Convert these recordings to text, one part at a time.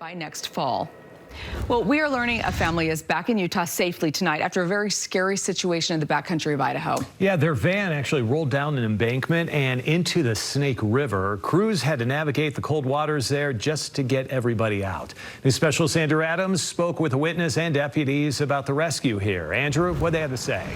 by next fall. Well, we are learning a family is back in Utah safely tonight after a very scary situation in the backcountry of Idaho. Yeah, their van actually rolled down an embankment and into the Snake River. Crews had to navigate the cold waters there just to get everybody out. News specialist Andrew Adams spoke with a witness and deputies about the rescue here. Andrew, what they had to say?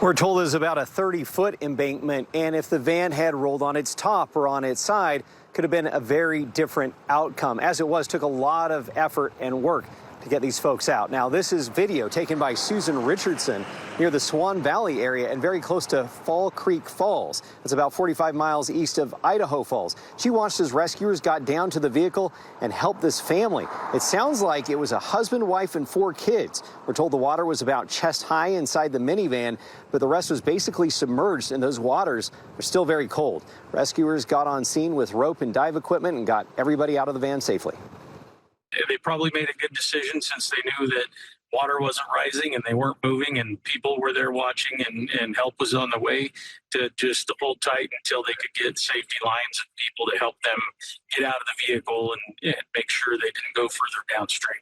We're told it's about a 30-foot embankment, and if the van had rolled on its top or on its side, could have been a very different outcome. As it was, took a lot of effort and work to get these folks out. Now, this is video taken by Susan Richardson near the Swan Valley area and very close to Fall Creek Falls. It's about 45 miles east of Idaho Falls. She watched as rescuers got down to the vehicle and helped this family. It sounds like it was a husband, wife, and 4 kids. We're told the water was about chest high inside the minivan, but the rest was basically submerged, and those waters are still very cold. Rescuers got on scene with rope and dive equipment and got everybody out of the van safely. They probably made a good decision since they knew that water wasn't rising and they weren't moving and people were there watching and help was on the way, to just hold tight until they could get safety lines and people to help them get out of the vehicle and make sure they didn't go further downstream.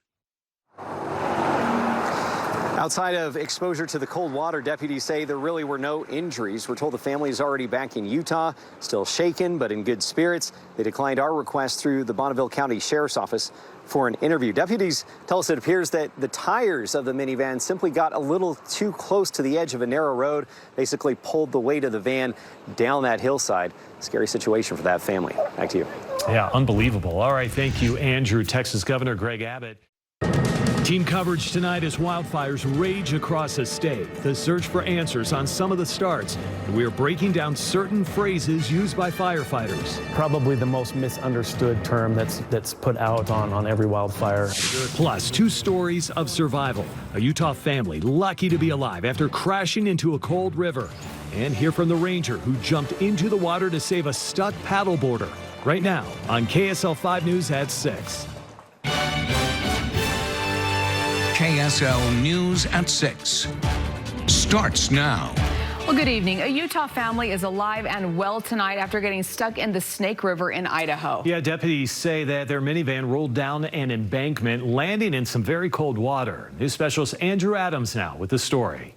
Outside of exposure to the cold water, deputies say there really were no injuries. We're told the family is already back in Utah, still shaken but in good spirits. They declined our request through the Bonneville County Sheriff's Office for an interview. Deputies tell us it appears that the tires of the minivan simply got a little too close to the edge of a narrow road, basically pulled the weight of the van down that hillside. Scary situation for that family. Back to you. Yeah, unbelievable. All right, thank you, Andrew. Texas Governor Greg Abbott. Team coverage tonight as wildfires rage across the state. The search for answers on some of the starts. And we are breaking down certain phrases used by firefighters. Probably the most misunderstood term that's put out on every wildfire. Plus, 2 stories of survival. A Utah family lucky to be alive after crashing into a cold river. And hear from the ranger who jumped into the water to save a stuck paddleboarder. Right now on KSL-5 News at 6. KSL News at 6 starts now. Well, good evening. A Utah family is alive and well tonight after getting stuck in the Snake River in Idaho. Yeah, deputies say that their minivan rolled down an embankment, landing in some very cold water. News specialist Andrew Adams now with the story.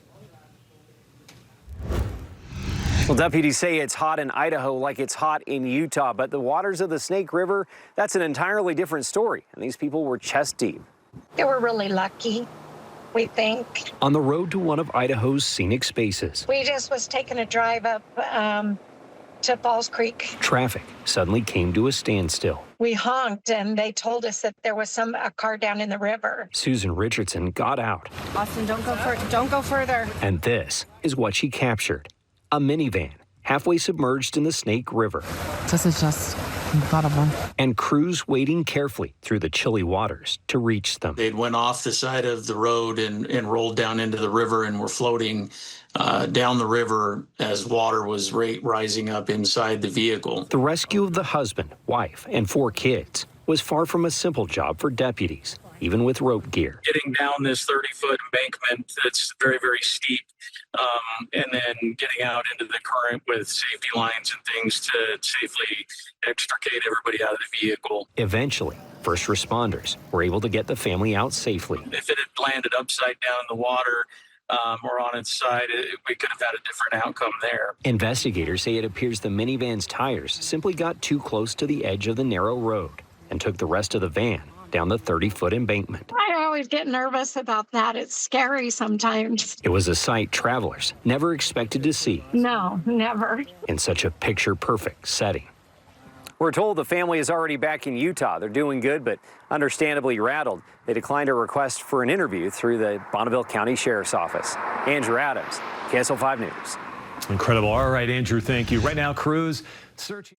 Well, deputies say it's hot in Idaho like it's hot in Utah, but the waters of the Snake River, that's an entirely different story. And these people were chest deep. They were really lucky, we think. On the road to one of Idaho's scenic spaces. We just was taking a drive up to Falls Creek. Traffic suddenly came to a standstill. We honked and they told us that there was a car down in the river. Susan Richardson got out. Austin, don't go further. And this is what she captured. A minivan halfway submerged in the Snake River. This is just incredible. And crews wading carefully through the chilly waters to reach them. They'd went off the side of the road and rolled down into the river and were floating down the river as water was rising up inside the vehicle. The rescue of the husband, wife, and 4 kids was far from a simple job for deputies, even with rope gear. Getting down this 30-foot embankment that's very, very steep, and then getting out into the current with safety lines and things to safely extricate everybody out of the vehicle. Eventually, first responders were able to get the family out safely. If it had landed upside down in the water or on its side, we could have had a different outcome there. Investigators say it appears the minivan's tires simply got too close to the edge of the narrow road and took the rest of the van down the 30-foot embankment. I always get nervous about that. It's scary sometimes. It was a sight travelers never expected to see. No, never. In such a picture-perfect setting. We're told the family is already back in Utah. They're doing good, but understandably rattled. They declined a request for an interview through the Bonneville County Sheriff's Office. Andrew Adams, KSL-5 News. Incredible. All right, Andrew, thank you. Right now, crews searching.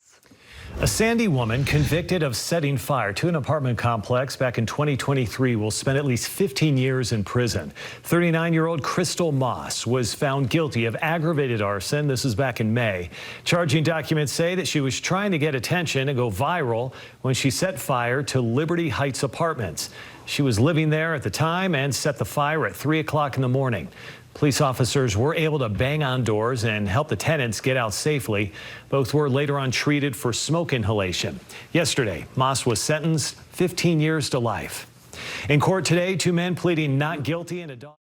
A Sandy woman convicted of setting fire to an apartment complex back in 2023 will spend at least 15 years in prison. 39-year-old Crystal Moss was found guilty of aggravated arson. This is back in May. Charging documents say that she was trying to get attention and go viral when she set fire to Liberty Heights Apartments. She was living there at the time and set the fire at 3 o'clock in the morning. Police officers were able to bang on doors and help the tenants get out safely. Both were later on treated for smoke inhalation. Yesterday, Moss was sentenced 15 years to life. In court today, 2 men pleading not guilty in a dog